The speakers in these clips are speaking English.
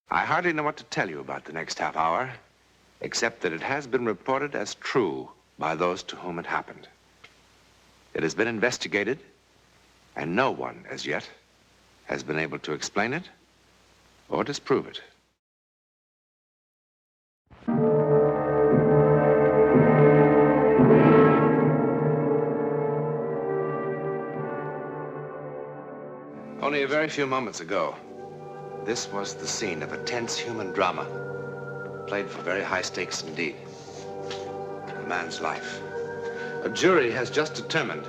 I hardly know what to tell you about the next half hour, except that it has been reported as true by those to whom it happened. It has been investigated, and no one, as yet, has been able to explain it or disprove it. Only a very few moments ago, this was the scene of a tense human drama, played for very high stakes indeed. A man's life. A jury has just determined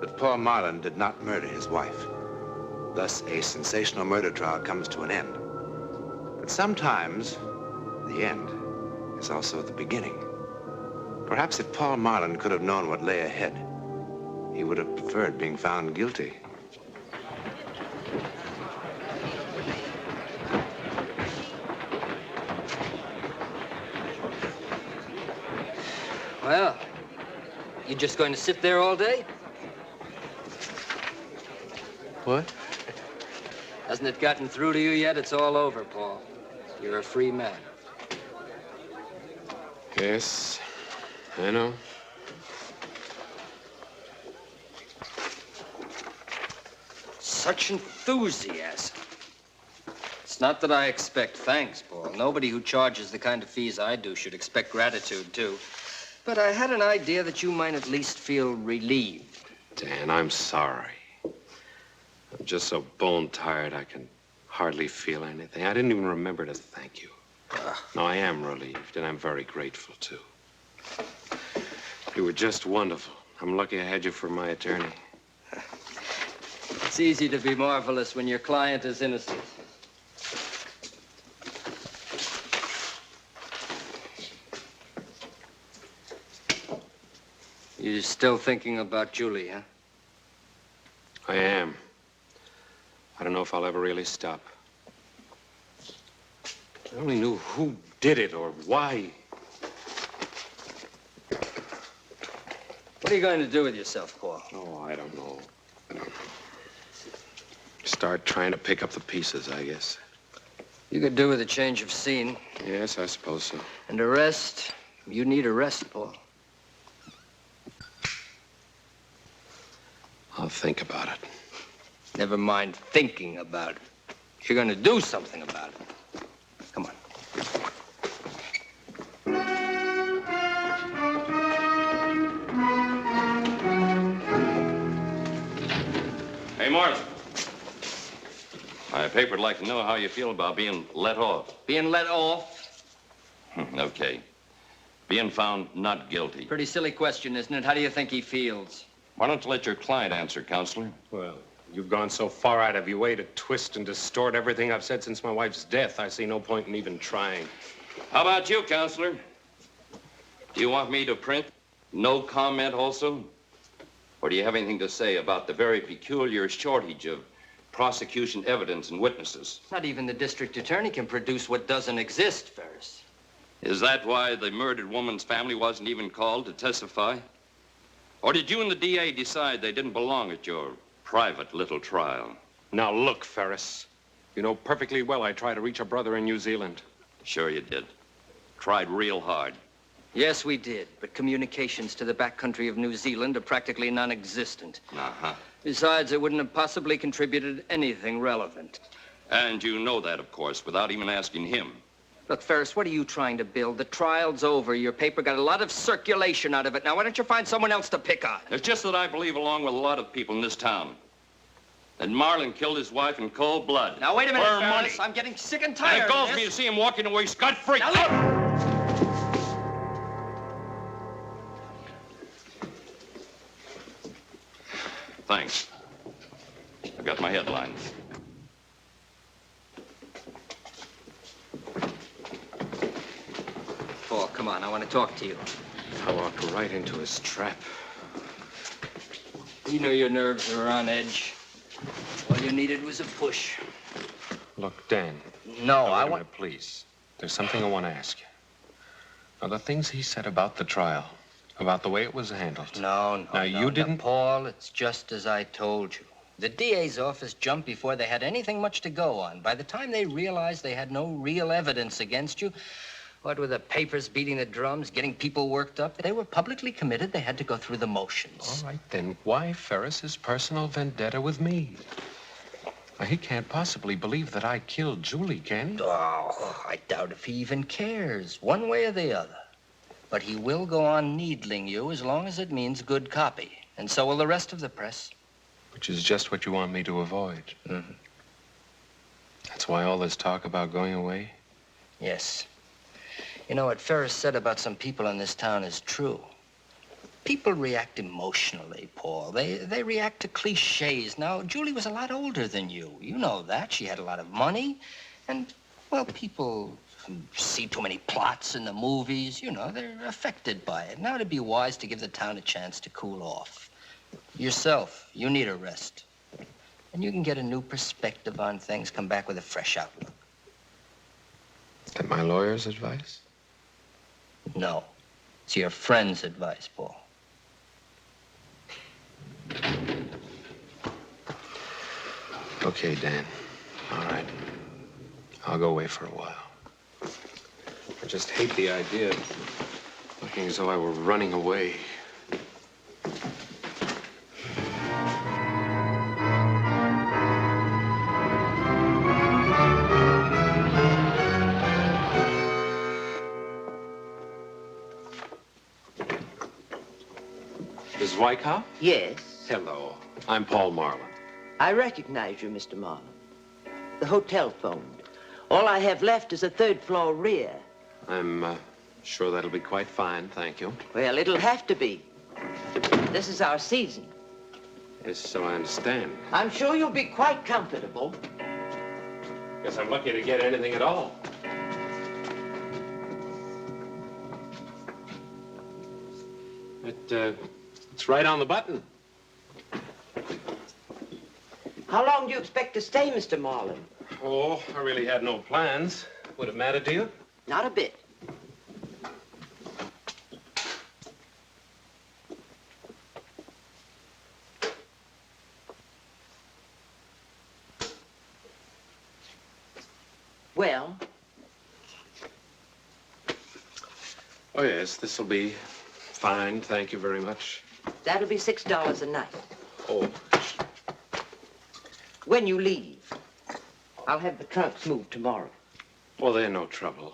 that poor Marlin did not murder his wife. Thus, a sensational murder trial comes to an end. But sometimes, the end is also the beginning. Perhaps if Paul Marlin could have known what lay ahead, he would have preferred being found guilty. Well, you just going to sit there all day? What? Hasn't it gotten through to you yet? It's all over, Paul. You're a free man. Yes, I know. Such enthusiasm. It's not that I expect thanks, Paul. Nobody who charges the kind of fees I do should expect gratitude, too. But I had an idea that you might at least feel relieved. Dan, I'm sorry. I'm just so bone-tired I can hardly feel anything. I didn't even remember to thank you. No, I am relieved, and I'm very grateful, too. You were just wonderful. I'm lucky I had you for my attorney. It's easy to be marvelous when your client is innocent. You're still thinking about Julie, huh? I am. I don't know if I'll ever really stop. If I only knew who did it or why. What are you going to do with yourself, Paul? Oh, I don't know. Start trying to pick up the pieces, I guess. You could do with a change of scene. Yes, I suppose so. And a rest. You need a rest, Paul. I'll think about it. Never mind thinking about it. You're going to do something about it. Come on. Hey, Marlin. My paper would like to know how you feel about being let off. Being let off? Okay. Being found not guilty. Pretty silly question, isn't it? How do you think he feels? Why don't you let your client answer, Counselor? Well, you've gone so far out of your way to twist and distort everything I've said since my wife's death, I see no point in even trying. How about you, Counselor? Do you want me to print no comment also? Or do you have anything to say about the very peculiar shortage of prosecution evidence and witnesses? Not even the district attorney can produce what doesn't exist, Ferris. Is that why the murdered woman's family wasn't even called to testify? Or did you and the DA decide they didn't belong at your private little trial? Now, look, Ferris. You know perfectly well I tried to reach a brother in New Zealand. Sure you did. Tried real hard. Yes, we did, but communications to the backcountry of New Zealand are practically non-existent. Uh-huh. Besides, it wouldn't have possibly contributed anything relevant. And you know that, of course, without even asking him. Look, Ferris, what are you trying to build? The trial's over. Your paper got a lot of circulation out of it. Now, why don't you find someone else to pick on? It's just that I believe, along with a lot of people in this town, that Marlin killed his wife in cold blood. Now, wait a minute, for Ferris. money. I'm getting sick and And tired it galls of me this. to see him walking away scot-free. Now, look! Thanks. I've got my headlines. Paul, come on. I want to talk to you. I walked right into his trap. You know your nerves are on edge. All you needed was a push. Look, Dan. No, Now, I wait a want... minute, please. There's something I want to ask you. Now, the things he said about the trial, about the way it was handled. No. Now, you didn't... Paul, it's just as I told you. The DA's office jumped before they had anything much to go on. By the time they realized they had no real evidence against you, what with the papers beating the drums, getting people worked up, they were publicly committed. They had to go through the motions. All right, then why Ferris's personal vendetta with me? Now, he can't possibly believe that I killed Julie, can he? Oh, I doubt if he even cares, one way or the other. But he will go on needling you as long as it means good copy. And so will the rest of the press. Which is just what you want me to avoid. Mm-hmm. That's why all this talk about going away? Yes. You know, what Ferris said about some people in this town is true. People react emotionally, Paul. They react to cliches. Now, Julie was a lot older than you. You know that. She had a lot of money. And, well, people see too many plots in the movies. You know, they're affected by it. Now, it'd be wise to give the town a chance to cool off. Yourself, you need a rest. And you can get a new perspective on things, come back with a fresh outlook. Is that my lawyer's advice? No. It's your friend's advice, Paul. Okay, Dan. All right. I'll go away for a while. I just hate the idea of looking as though I were running away. Mrs. Wyckoff? Yes. Hello. I'm Paul Marlin. I recognize you, Mr. Marlin. The hotel phoned. All I have left is a third-floor rear. I'm sure that'll be quite fine, thank you. Well, it'll have to be. This is our season. Yes, so I understand. I'm sure you'll be quite comfortable. Guess I'm lucky to get anything at all. It's right on the button. How long do you expect to stay, Mr. Marlin? Oh, I really had no plans. Would it matter to you? Not a bit. Well? Oh, yes, this'll be fine. Thank you very much. That'll be $6 a night. Oh, When you leave, I'll have the trunks moved tomorrow. well, they're no trouble.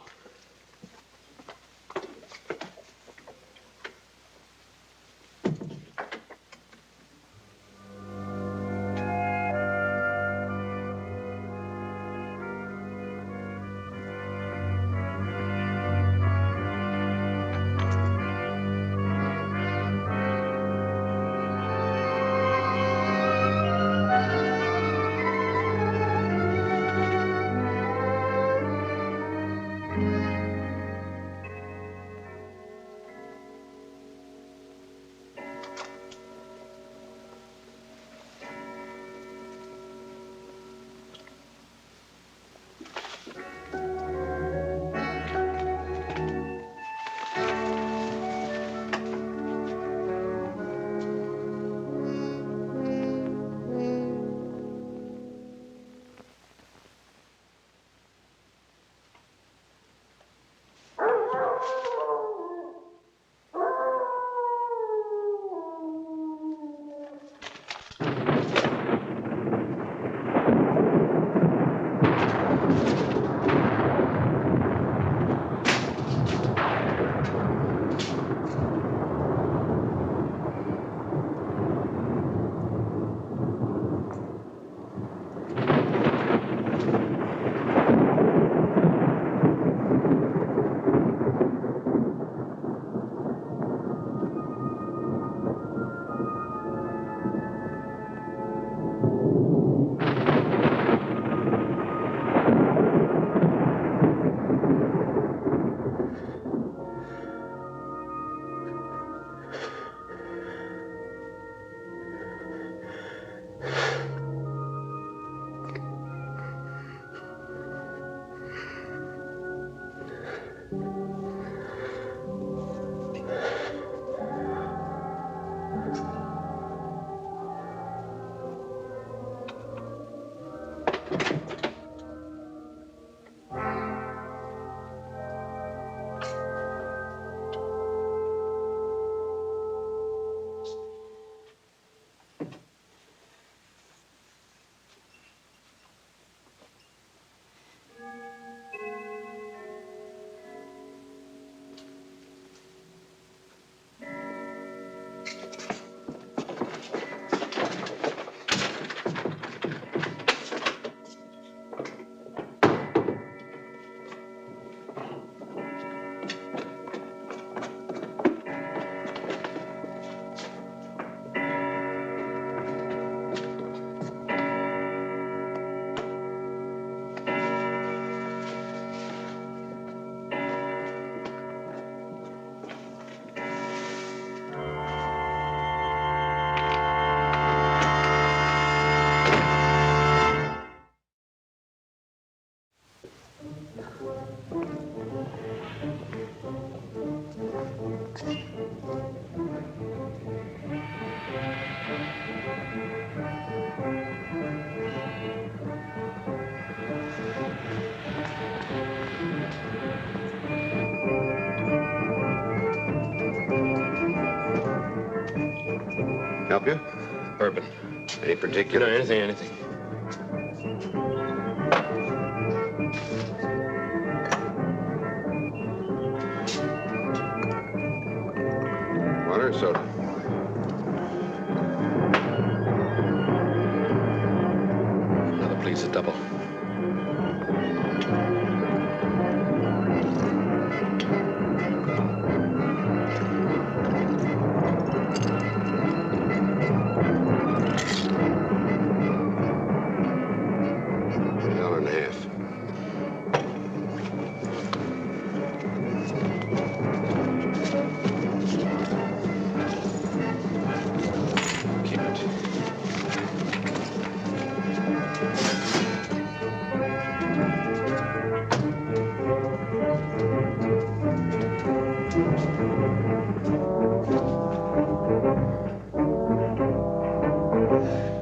Help you? Bourbon. Any particular? No, anything. Water or soda? Another, please, a double. $1.50. Keep it.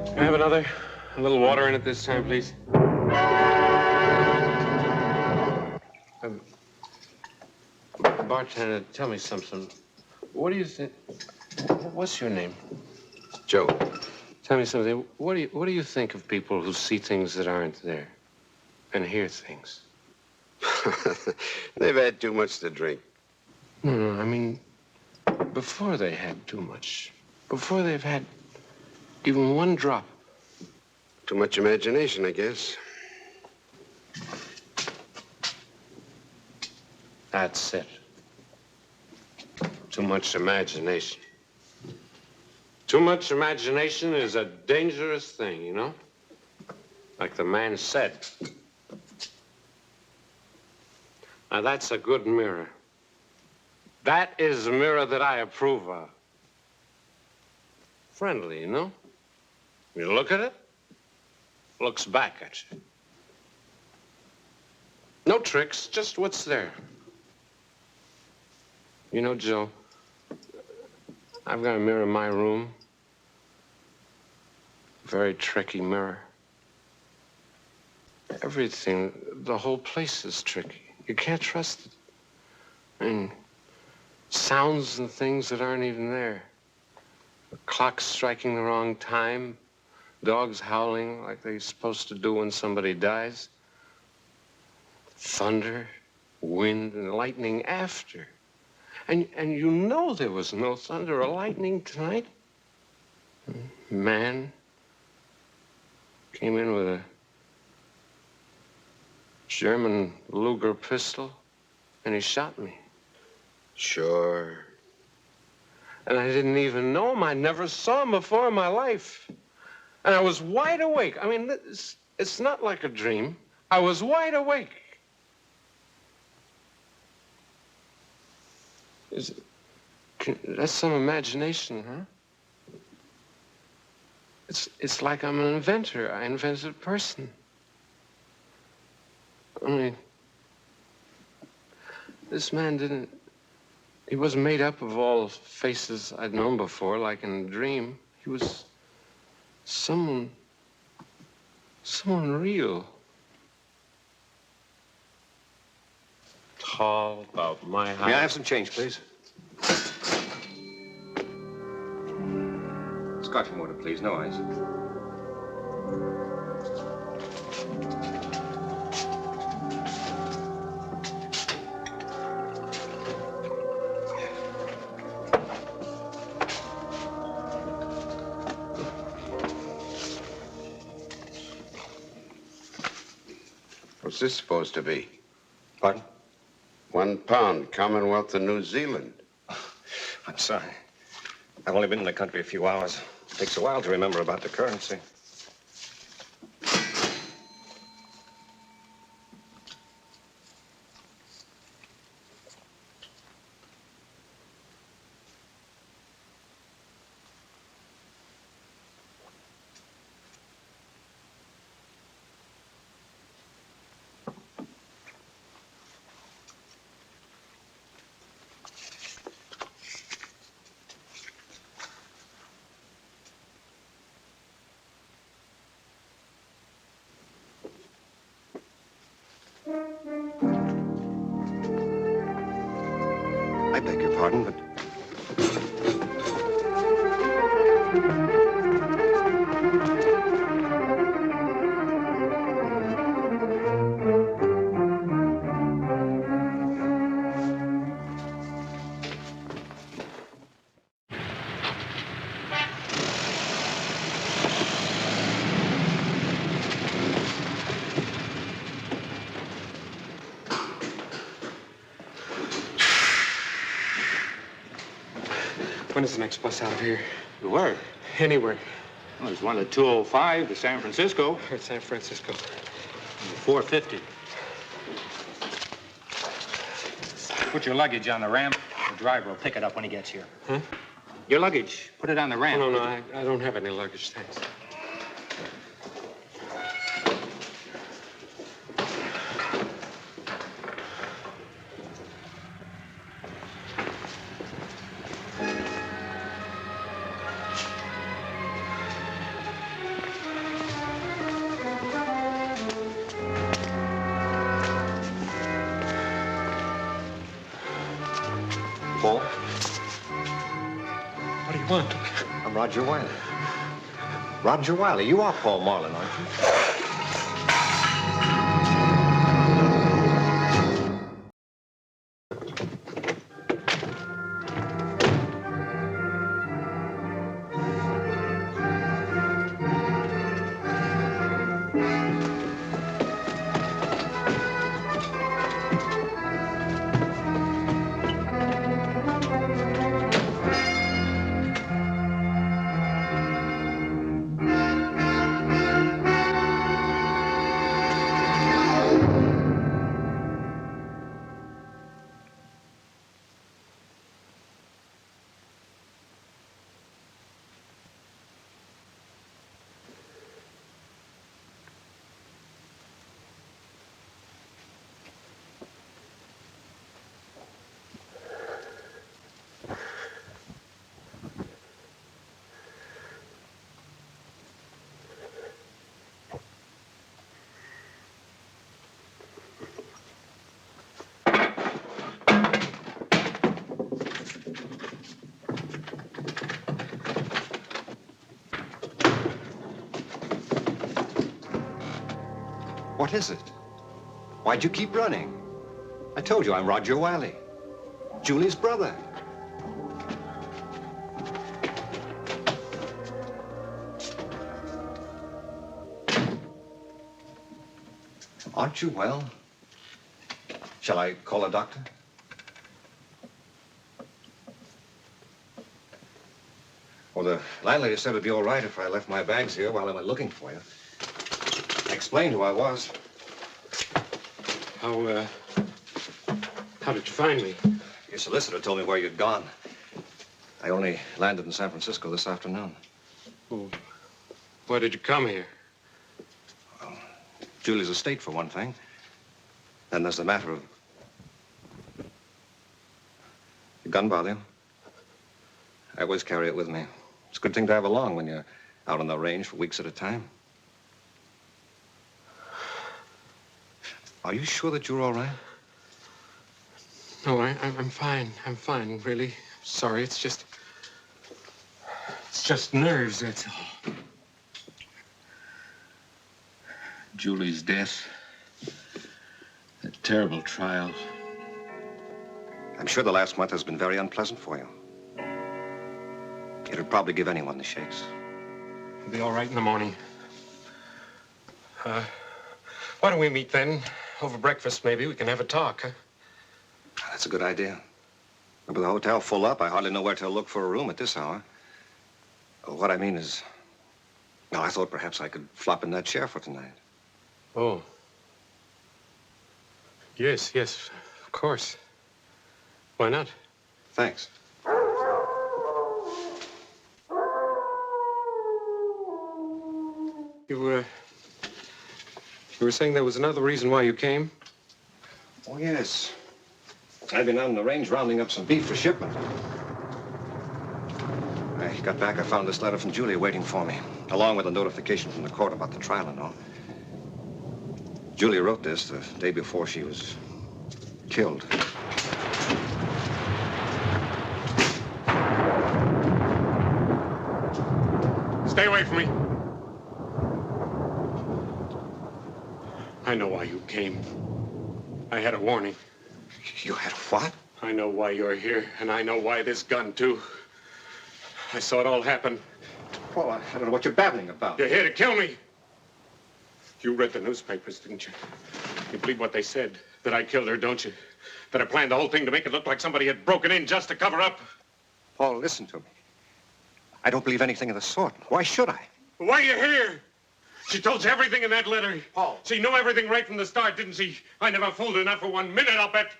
Can I have another? A little water in it this time, please. Bartender, tell me something. What do you think? What's your name? Joe. Tell me something. What do you think of people who see things that aren't there and hear things? They've had too much to drink. No, I mean, before they had too much. Before they've had even one drop. Too much imagination, I guess. That's it. Too much imagination. Too much imagination is a dangerous thing, you know? Like the man said. Now, that's a good mirror. That is a mirror that I approve of. Friendly, you know? You look at it, looks back at you. No tricks, just what's there. You know, Joe, I've got a mirror in my room. Very tricky mirror. Everything, the whole place is tricky. You can't trust it. I mean, sounds and things that aren't even there. The clock's striking the wrong time. Dogs howling like they're supposed to do when somebody dies. Thunder, wind, and lightning after. And you know there was no thunder or lightning tonight. Man came in with a German Luger pistol, and he shot me. Sure. And I didn't even know him. I never saw him before in my life. And I was wide awake. I mean, it's not like a dream. I was wide awake. That's some imagination, huh? It's like I'm an inventor. I invented a person. I mean, this man he wasn't made up of all faces I'd known before, like in a dream. He was someone real. Tall, about my height. May I have some change, please? Scotch and water, please. No ice. What's this supposed to be? Pardon? 1 pound, Commonwealth of New Zealand. I'm sorry. I've only been in the country a few hours. It takes a while to remember about the currency. beg your pardon, but... When is the next bus out of here? Where? Anywhere. Well, there's one at 2:05 to San Francisco. Or San Francisco. 4:50. Put your luggage on the ramp. The driver will pick it up when he gets here. Huh? Your luggage. Put it on the ramp. Oh, no, I don't have any luggage, thanks. Paul? What do you want? I'm Roger Wiley. Roger Wiley, you are Paul Marlin, aren't you? What is it? Why'd you keep running? I told you I'm Roger Wiley, Julie's brother. Aren't you well? Shall I call a doctor? Well, the landlady said it'd be all right if I left my bags here while I went looking for you. I explained who I was. How did you find me? Your solicitor told me where you'd gone. I only landed in San Francisco this afternoon. Oh, why did you come here? Well, Julie's estate, for one thing. Then there's the matter of... Your gun bother you? I always carry it with me. It's a good thing to have along when you're out on the range for weeks at a time. Are you sure that you're all right? No, I'm fine. I'm fine, really. Sorry, it's just nerves, that's all. Julie's death. That terrible trial. I'm sure the last month has been very unpleasant for you. It'd probably give anyone the shakes. I'll be all right in the morning. Why don't we meet then? Over breakfast, maybe. We can have a talk, huh? That's a good idea. But with the hotel full up, I hardly know where to look for a room at this hour. What I mean is... Well, I thought perhaps I could flop in that chair for tonight. Oh. Yes, of course. Why not? Thanks. You were saying there was another reason why you came? Oh, yes. I've been out on the range rounding up some beef for shipment. I got back, I found this letter from Julia waiting for me, along with a notification from the court about the trial and all. Julia wrote this the day before she was killed. Stay away from me. I know why you came. I had a warning. You had what? I know why you're here, and I know why this gun, too. I saw it all happen. Paul, I don't know what you're babbling about. You're here to kill me. You read the newspapers, didn't you? You believe what they said, that I killed her, don't you? That I planned the whole thing to make it look like somebody had broken in just to cover up. Paul, listen to me. I don't believe anything of the sort. Why should I? Why are you here? She told you everything in that letter. Paul. She knew everything right from the start, didn't she? I never fooled her, not for 1 minute, I'll bet.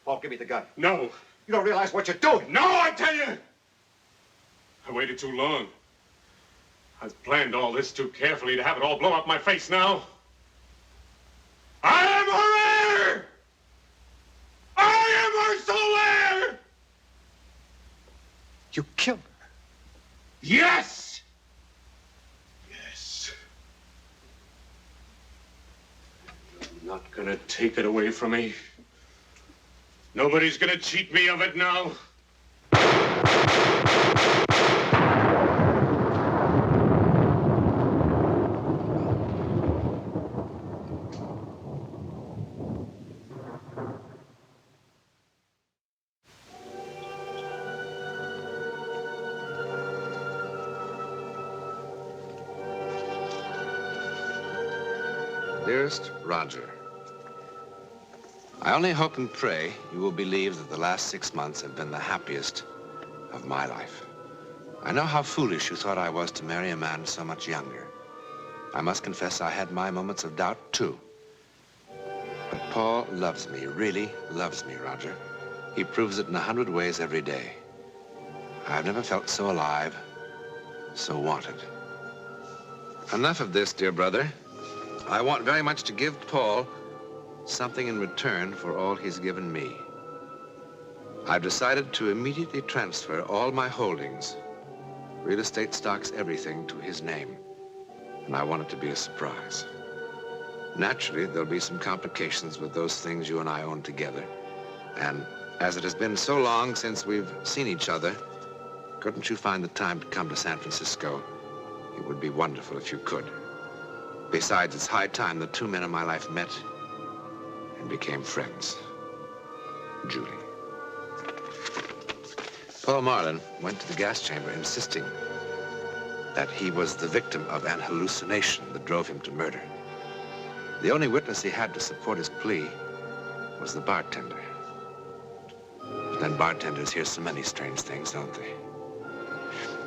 Paul, give me the gun. No. You don't realize what you're doing. No, I tell you! I waited too long. I've planned all this too carefully to have it all blow up my face now. I am her heir! I am her sole heir! You killed her. Yes! Yes. You're not gonna take it away from me. Nobody's gonna cheat me of it now. Dearest Roger, I only hope and pray you will believe that the last 6 months have been the happiest of my life. I know how foolish you thought I was to marry a man so much younger. I must confess I had my moments of doubt, too. But Paul loves me, really loves me, Roger. He proves it in 100 ways every day. I've never felt so alive, so wanted. Enough of this, dear brother. I want very much to give Paul something in return for all he's given me. I've decided to immediately transfer all my holdings, real estate, stocks, everything, to his name. And I want it to be a surprise. Naturally, there'll be some complications with those things you and I own together. And as it has been so long since we've seen each other, couldn't you find the time to come to San Francisco? It would be wonderful if you could. Besides, it's high time the two men in my life met and became friends. Julie. Paul Marlin went to the gas chamber insisting that he was the victim of an hallucination that drove him to murder. The only witness he had to support his plea was the bartender. But then bartenders hear so many strange things, don't they?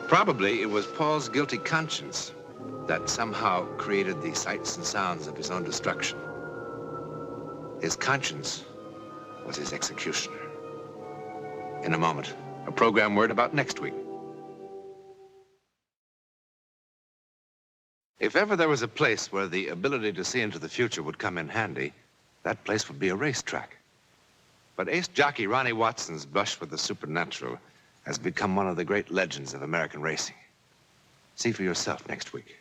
Probably it was Paul's guilty conscience that somehow created the sights and sounds of his own destruction. His conscience was his executioner. In a moment, a program word about next week. If ever there was a place where the ability to see into the future would come in handy, that place would be a racetrack. But ace jockey Ronnie Watson's brush with the supernatural has become one of the great legends of American racing. See for yourself next week.